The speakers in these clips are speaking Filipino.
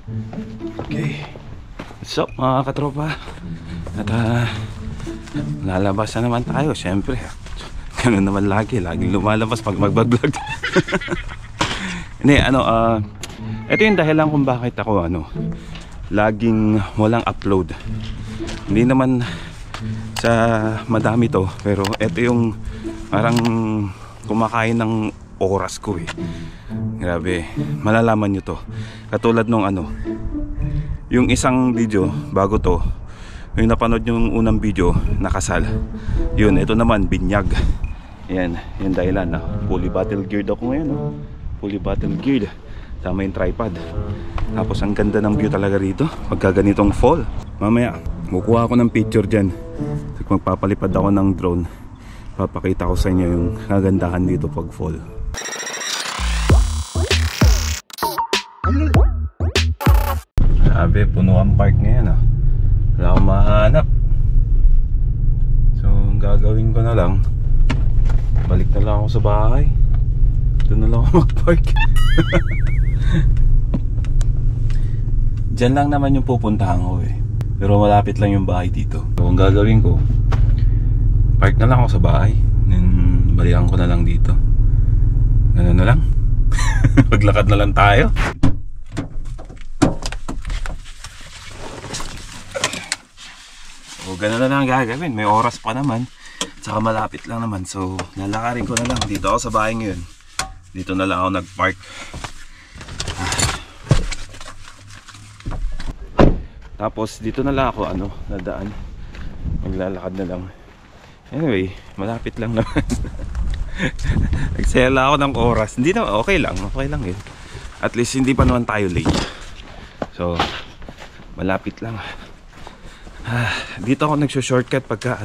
Okay. What's up mga katropa? At lalabas na naman tayo. Siyempre, ganun naman lagi. Laging lumalabas pag mag-vlog. Hindi, ito yung dahilan kung bakit ako laging walang upload. Hindi naman sa madami to, pero ito yung parang kumakain ng oras ko eh. Grabe, malalaman nyo to. Katulad nung yung isang video bago to, yung napanood yung unang video, nakasal. Yun, ito naman, binyag. Yan, yung dahilan na fully battle geared ako ngayon. Fully battle geared. Tama yung tripod. Tapos ang ganda ng view talaga rito pagka ganitong fall. Mamaya, kukuha ako ng picture dyan. Magpapalipad ako ng drone. Papakita ko sa inyo yung kagandahan dito pag fall. Sabi, puno ang park ngayon wala akong mahanap. So, ang gagawin ko na lang, balik na lang ako sa bahay. Doon na lang ako mag-park. Diyan lang naman yung pupuntahan ko eh. Pero malapit lang yung bahay dito. So, ang gagawin ko, park na lang ako sa bahay. Then, balikan ko na lang dito. Ganun na lang. Maglakad na lang tayo. O, ganun na lang gagawin. May oras pa naman. Tsaka malapit lang naman. So, lalakarin ko na lang. Dito ako sa bahay ngayon. Dito na lang ako nag-park. Tapos dito na lang ako nadaan. Maglalakad na lang. Anyway, malapit lang naman. Nagsela ako ng oras. Hindi na, okay lang yun. At least hindi pa naman tayo late. So, malapit lang. Dito ako nagso-shortcut pagka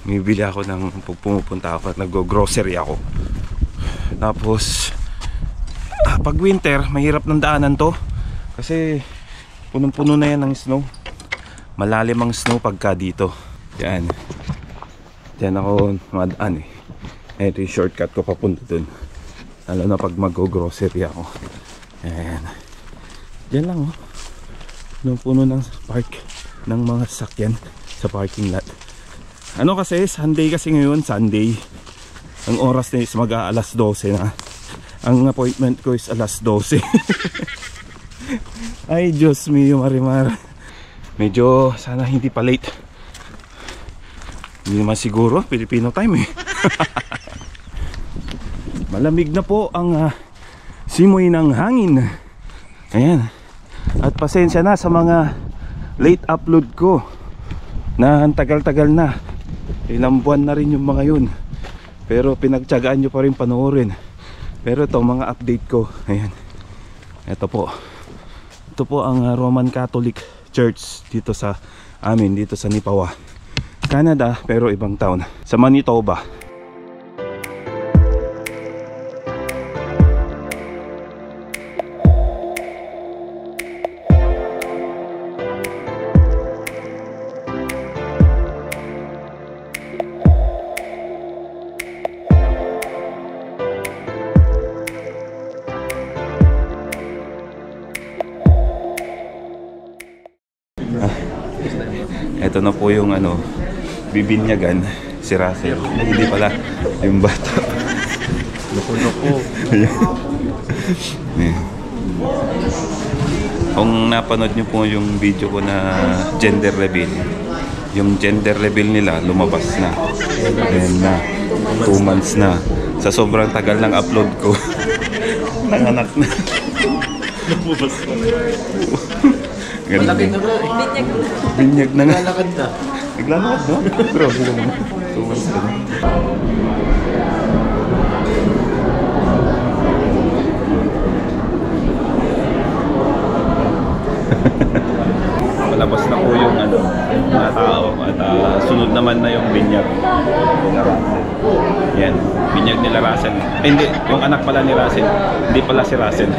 bibili ako ng pumupunta ako at nag-grocery ako. Tapos pag winter, mahirap ng daanan to kasi punong-puno na yan ng snow. Malalim ang snow pagka dito. Yan. Diyan ako madaan eh. Ito yung shortcut ko papunta dun. Lalo na pag mag-grocery ako. Yan. Diyan lang punong-puno ng park ng mga sasakyan sa parking lot. Kasi Sunday kasi ngayon, Sunday. Ang oras na is mag-aalas 12 na. Ang appointment ko is alas 12. Ay Diyos mio Marimar. Medyo sana hindi pa late. Hindi naman siguro Filipino time eh. Malamig na po ang simoy ng hangin. Ayan. At pasensya na sa mga late upload ko na ang tagal-tagal na. Ilang buwan na rin yung mga yun. Pero pinagtiyagaan nyo pa rin panoorin. Pero ito mga update ko. Ayan. Ito po ang Roman Catholic Church dito sa amin, dito sa Nipawa, Canada, pero ibang town, sa Manitoba. Ito na po yung bibinyagan si Russell. Hindi pala yung bata. Loko-loko. Kung napanood nyo po yung video ko na gender reveal, yung gender reveal nila lumabas na. Ayan na. 2 months na. Sa sobrang tagal ng upload ko, nanganak na. Lumabas na. Malaki na nga eh. Binyag na nga. Naglalakad na. Naglalakad no? Bro, sila naman. 2 months na. Malabas na po yung mga tao at sunod naman na yung binyag nila Russell. Yan, binyag nila Russell. Hindi, yung anak pala ni Russell. Hindi pala si Russell.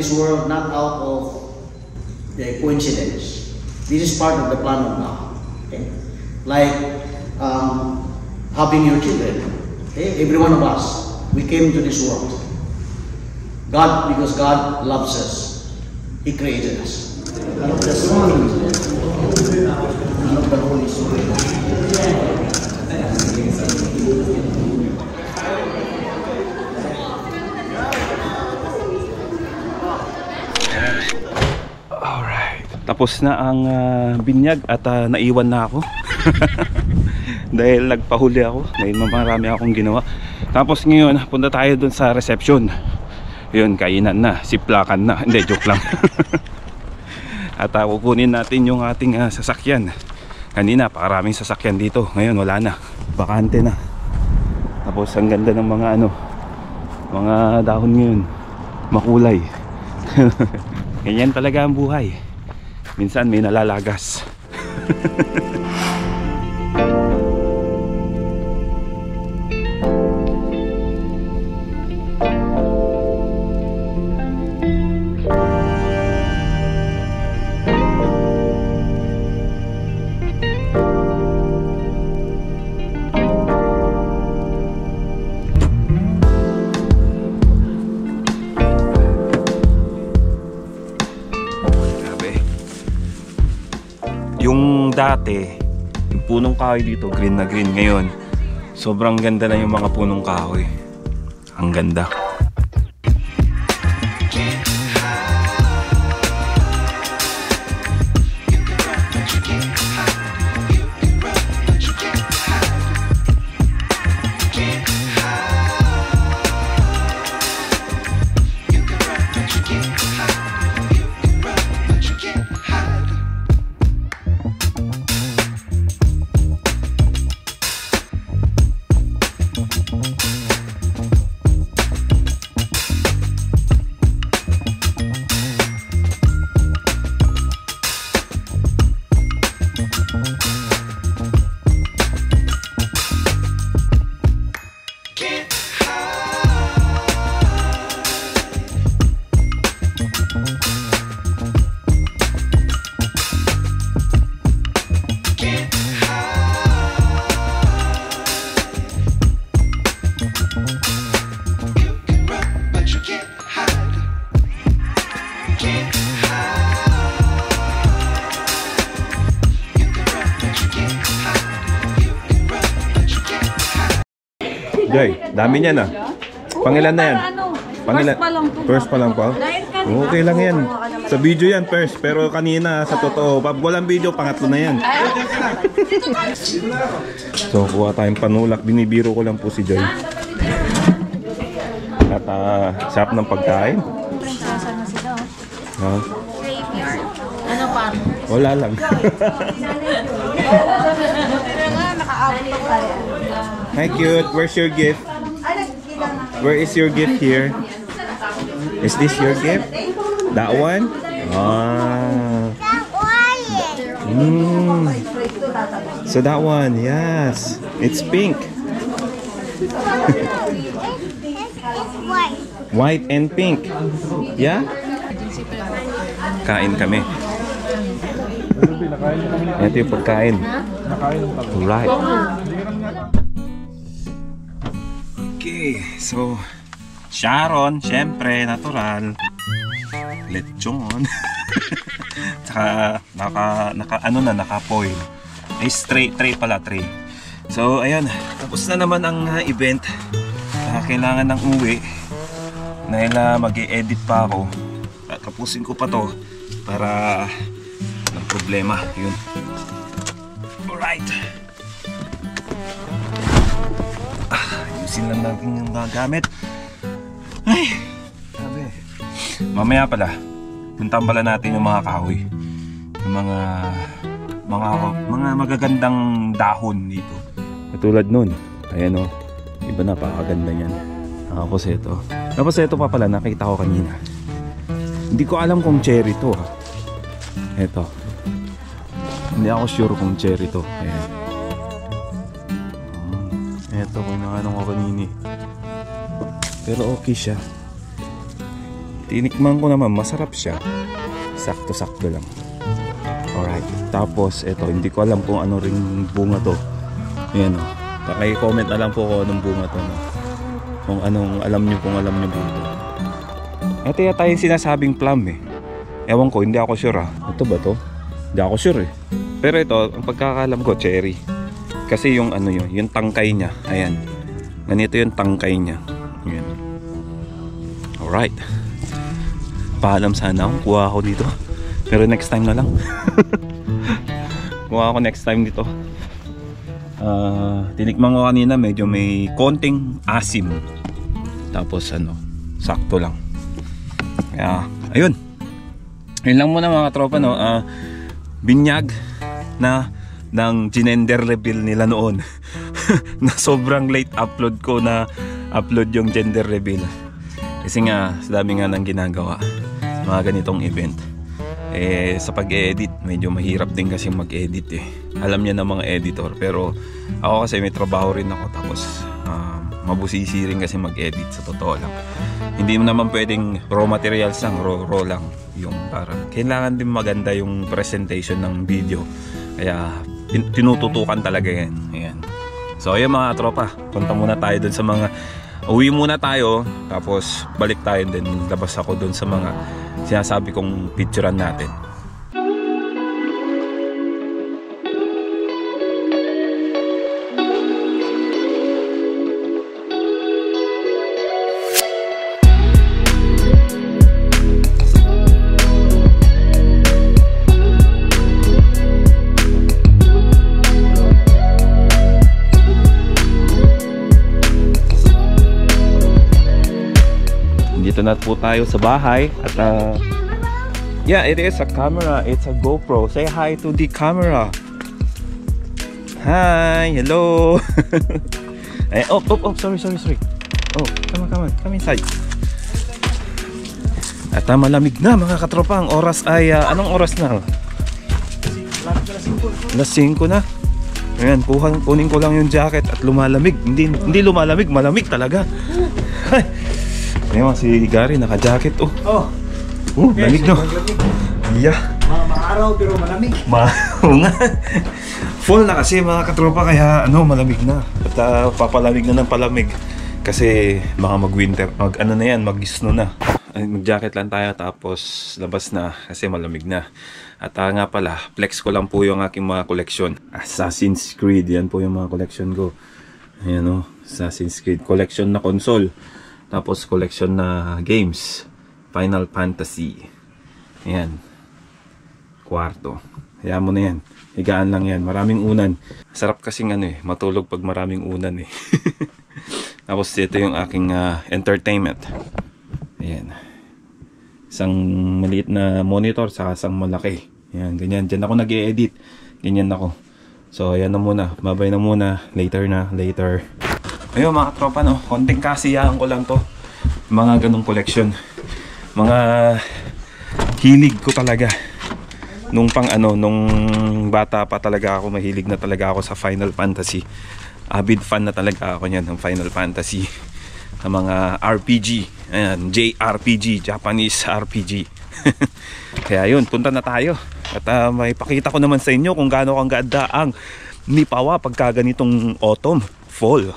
this world not out of the coincidence. This is part of the plan of God. Okay? Like having your children. Okay? Every one of us, we came to this world. God, because God loves us. He created us. And of the Son, and of the Holy Spirit. Alright. Tapos na ang binyag at naiwan na ako. Dahil nagpahuli ako. Dahil marami akong ginawa. Tapos ngayon, punta tayo dun sa reception. Yun, kainan na, siplakan na. Hindi, joke lang. At kukunin natin yung ating sasakyan. Kanina, pakaraming sasakyan dito. Ngayon, wala na. Bakante na. Tapos, ang ganda ng mga mga dahon ngayon. Makulay. Ganyan talaga ang buhay. Minsan, may nalalagas. Yung dati, yung punong kahoy dito, green na green. Ngayon, sobrang ganda na yung mga punong kahoy. Ang ganda. Joy, dami niyan ah. Pangilan na yan? Pangilan? First pa lang po? Okay lang yan. Sa video yan first, pero kanina sa totoo, pag walang video, pangatlo na yan. So, kuha tayong panulak. Binibiro ko lang po si Joy. At sarap ng pagkain. Ano pa? Wala lang. Hi cute, where's your gift? Where is your gift here? Is this your gift? That one? Ah. So that one, yes. It's pink. It's white. White and pink. Yeah? Kain kami. Ito yung pagkain. Alright. Okay, so Sharon, syempre, natural. Lechon. Tsaka naka-foil. Ay, tray pala, tray. So, ayun, tapos na naman ang event. Kailangan ng uwi. Dahil mag-i-edit pa ako. Tapusin ko pa to para ng problema. Yun. Alright. Ayusin lang natin yung gamit. Ay, sabi. Mamaya pala, puntahan pala natin yung mga kahoy. Yung mga magagandang dahon dito. Katulad nun. Ayan o. Iba na, pakaganda yan. Tapos ito pa pala, nakita ko kanina. Hindi ko alam kung cherry to ha. Ito. Hindi ako sure kung cherry to. Ayan. Ito kung ano ko kanini. Pero okay siya. Tinikman ko naman, masarap siya. Sakto-sakto lang. Alright. Tapos, ito, hindi ko alam kung ano ring bunga to. Ayan o. Paki-comment na lang po kung anong bunga to. No? Kung anong, alam nyo kung alam nyo bunga to. Ito yata yung sinasabing plum eh. Ewan ko, hindi ako sure Ito ba to? Hindi ako sure eh. Pero ito, ang pagkakalam ko, cherry. Kasi yung ano yun, yung tangkay niya. Ayan. Ganito yung tangkay niya. Ayan. Alright. Paalam sana ako. Kuha ako dito. Pero next time na lang. Kuha ako next time dito. Tinikman ko kanina, medyo may konting asim. Tapos ano, sakto lang. Kaya, ayun. Ayun lang muna mga tropa, no. Binyag na ng gender reveal nila noon. Na sobrang late upload ko na upload yung gender reveal. Kasi nga, sa dami nga nang ginagawa mga ganitong event. Sa pag-edit, medyo mahirap din kasi mag-edit eh. Alam niya ng mga editor, pero ako kasi may trabaho rin ako, tapos mabusisi rin kasi mag-edit, sa totoo lang. Hindi mo naman pwedeng raw materials lang, raw lang. Yung parang kailangan din maganda yung presentation ng video. Kaya tinututukan talaga yan. Ayan. So ayun mga tropa, punta muna tayo dun sa mga, uwi muna tayo, tapos balik tayo din, labas ako dun sa mga sinasabi kong picturean natin. Dito na po tayo sa bahay at yeah, it is a camera, it's a GoPro. Say hi to the camera. Hi, hello. Oh, sorry. Oh, come inside. At malamig na mga katropa. Ang oras ay anong oras na? Alas 5 na. Ayan, kunin ko lang yung jacket at lumalamig. Hindi lumalamig, malamig talaga. Ngayon si Gary naka-jacket lamig no. Yeah. Maaraw pero malamig. Nga. Full na kasi mga katropa, kaya malamig na. At papalamig na ng palamig. Kasi baka mag-winter, mag-snow na. Mag-jacket lang tayo tapos labas na kasi malamig na. At nga pala, flex ko lang po yung aking mga koleksyon. Assassin's Creed, yan po yung mga koleksyon ko. Ayan Assassin's Creed. Collection na console. Tapos collection na games. Final Fantasy. Ayan. Kwarto. Hayaan mo na yan. Higaan lang yan. Maraming unan. Sarap kasing matulog pag maraming unan eh. Tapos ito yung aking entertainment. Ayan. Isang maliit na monitor sa isang malaki. Ayan, ganyan. Diyan ako nag-e-edit. Ganyan ako. So ayan na muna. Babay na muna. Later. Ayun mga tropa konting kasiyahan ko lang to. Mga ganong collection. Mga hilig ko talaga. Nung bata pa talaga ako, mahilig na talaga ako sa Final Fantasy. Avid fan na talaga ako niyan ng Final Fantasy. Sa mga RPG. Ayan, JRPG, Japanese RPG. Kaya yun, punta na tayo. At may pakita ko naman sa inyo kung gaano kang ganda ang Nipawa pagka ganitong autumn, fall.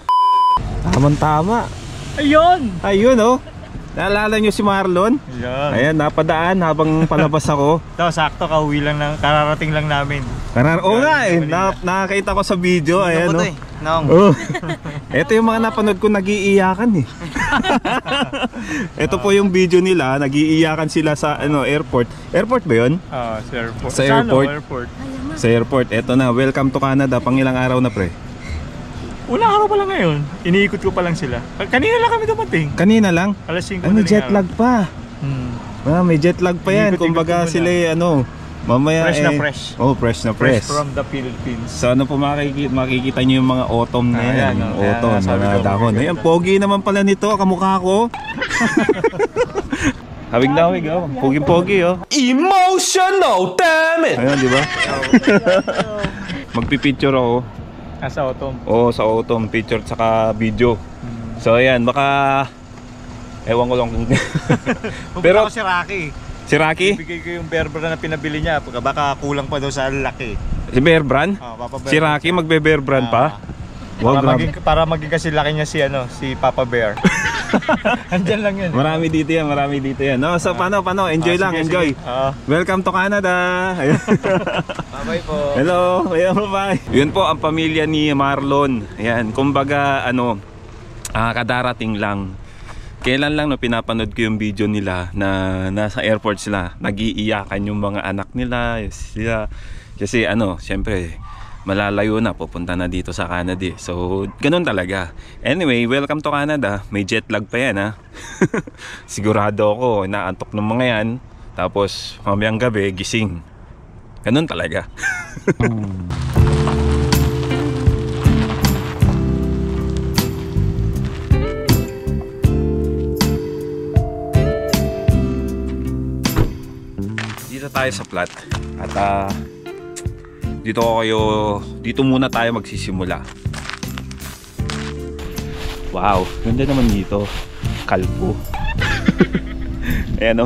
Tama. Ayun Naalala nyo si Marlon? Ayan, napadaan habang palabas ako. Ito, sakto, kararating lang namin. Nakakita ko sa video. Ayan Ito yung mga napanood ko, nag-iiyakan eh. Ito po yung video nila, nag-iiyakan sila sa airport. Airport ba yun? Sa airport. Sa airport. Sa airport. Ito na, welcome to Canada. Pang ilang araw na pre? Unang araw pa lang ngayon. Iniikot ko pa lang sila. Kanina lang kami dumating. Kanina lang? Alas 5 may jet lag pa. May jet lag pa yan. Kumbaga sila mamaya fresh na fresh. Fresh na fresh. Fresh from the Philippines. So po makikita nyo yung mga autumn na yan. Yung autumn, mga dahon. Ayan, pogi naman pala nito. Kamukha ko. Hawig na hawig, pogi-pogi, Emotional, damn it! Ayan, di ba? Magpipicture ako. Sa autumn? Oo, sa autumn. Picture tsaka video. So ayan, baka Ewan ko lang kung... Pero ako si Rocky. Si Rocky? Ibigay ko yung Bear Brand na pinabili niya. Baka kulang pa daw sa laki. Si Bear Brand? Si Rocky magbe-Bear Brand pa? Wow, para maging kasi laki niya si Papa Bear. Andyan lang yun. Marami dito yan. No, so paano? Enjoy lang, sige, enjoy. sige. Welcome to Canada. Bye-bye po. Hello, bye. Yun po ang pamilya ni Marlon. Ayan, kumbaga kadarating lang. Kailan lang pinapanood ko yung video nila na nasa airport sila, nag-iiyakan yung mga anak nila, sila. Kasi syempre malalayo na, pupunta na dito sa Canada. So, ganun talaga. Anyway, welcome to Canada. May jet lag pa yan, ha. Sigurado ako, inaantok ng mga yan. Tapos, mamayang gabi, gising. Ganun talaga. Dito tayo sa plat. At, dito muna tayo magsisimula. Wow, ganda naman dito. Kalbo. Ayan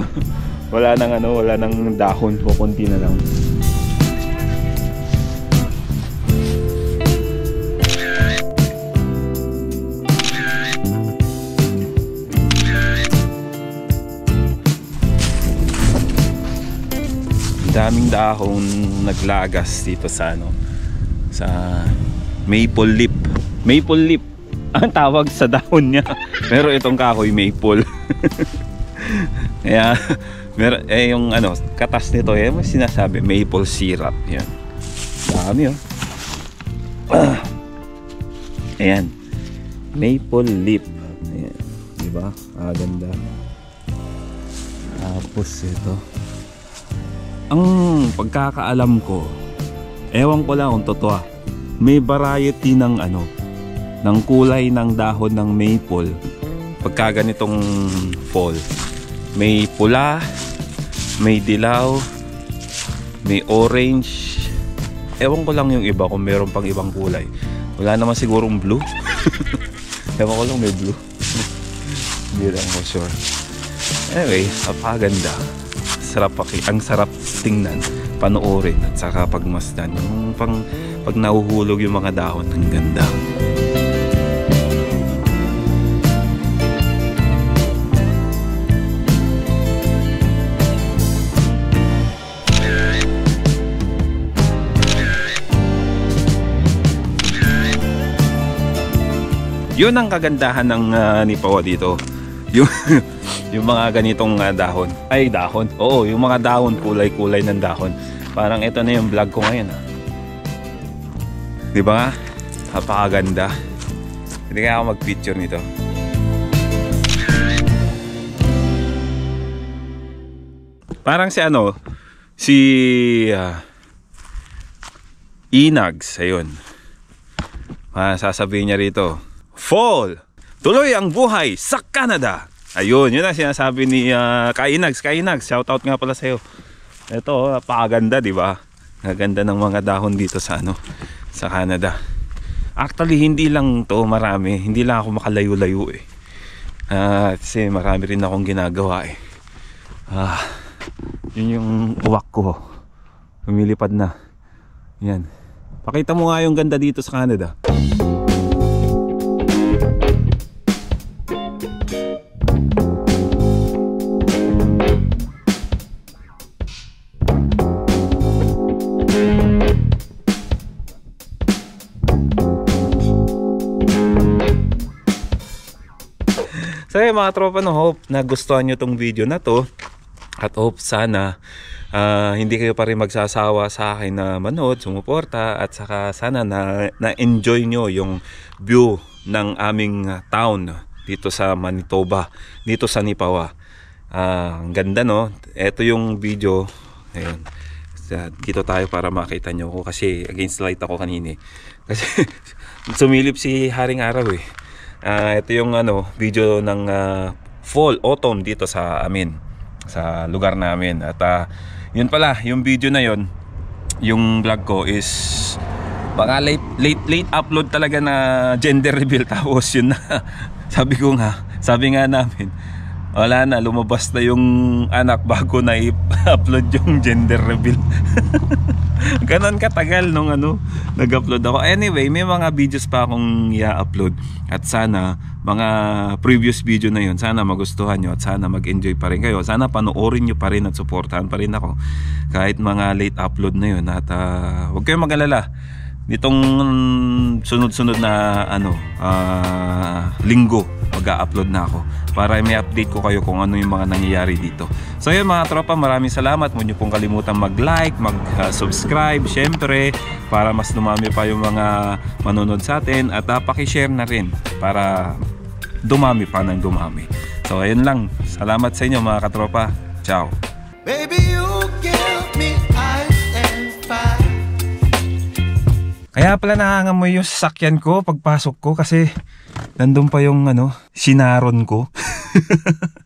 wala nang dahon po, konti na lang. Daming dahon naglagas dito sa sa maple leaf ang tawag sa dahon niya, pero itong kahoy maple. Kaya yung katas nito may sinasabi maple syrup. Yan, dami ayan, maple leaf. Ayan, diba? Ganda. Tapos ito, ang pagkakaalam ko, ewan ko lang kung totoo, may variety ng ng kulay ng dahon ng maple pagka ganitong fall. May pula, may dilaw, may orange. Ewan ko lang yung iba kung meron pang ibang kulay. Wala naman sigurong blue. Ewan ko lang may blue. Hindi lang ko sure. Anyway, napakaganda. Ang sarap tingnan, panoorin at saka pagmasdan. Yung pag nahuhulog yung mga dahon, ang ganda. Yun ang kagandahan ng Nipawa dito. Yung mga ganitong dahon. Ay, dahon. Oo, yung mga dahon, kulay-kulay ng dahon. Parang ito na yung vlog ko ngayon. Di ba? Napakaganda. Hindi kaya ako mag-picture nito. Parang si Inags, ayun. Sasabihin niya rito, fall! Tuloy ang buhay sa Canada! Ayun, yun ang sinasabi ni Kainags. Shoutout nga pala sa'yo. Ito, napakaganda, di ba? Naganda ng mga dahon dito sa sa Canada. Actually, hindi lang to marami. Hindi lang ako makalayo-layo eh. Kasi marami rin akong ginagawa eh. Yun yung uwak ko. Lumilipad na. Yan. Pakita mo nga yung ganda dito sa Canada. So mga tropa, hope nagustuhan nyo tong video na to. At hope sana hindi kayo pa rin magsasawa sa akin na manood, sumuporta. At saka sana na-enjoy nyo yung view ng aming town dito sa Manitoba, dito sa Nipawa. Ang ganda Ito yung video. Ayun. Dito tayo para makita nyo ko kasi against light ako kanina. Kasi sumilip si Haring Araw eh. Ito yung video ng fall, autumn dito sa amin, sa lugar namin. At yun pala, yung video na yun, yung vlog ko is baka late upload talaga na gender reveal. Tapos yun na sabi nga namin Wala na, lumabas na yung anak bago na i-upload yung gender reveal. Ganon katagal nung nag-upload ako. Anyway, may mga videos pa akong i-upload. At sana, mga previous video na yun, sana magustuhan nyo at sana mag-enjoy pa rin kayo. Sana panoorin nyo pa rin at supportahan pa rin ako. Kahit mga late upload na yun. At huwag kayong mag-alala. Nitong sunod-sunod na linggo mag-a-upload na ako para may update ko kayo kung ano yung mga nangyayari dito. So yun mga tropa, maraming salamat. Huwag niyo pong kalimutan mag-like, mag-subscribe syempre para mas dumami pa yung mga manonood sa atin at paki-share na rin para dumami pa ng dumami. So ayun lang, salamat sa inyo mga katropa. Ciao. Baby, you give me ice and fire. Kaya pala nangangamoy yung sasakyan ko pagpasok ko kasi nandun pa yung sinaron ko.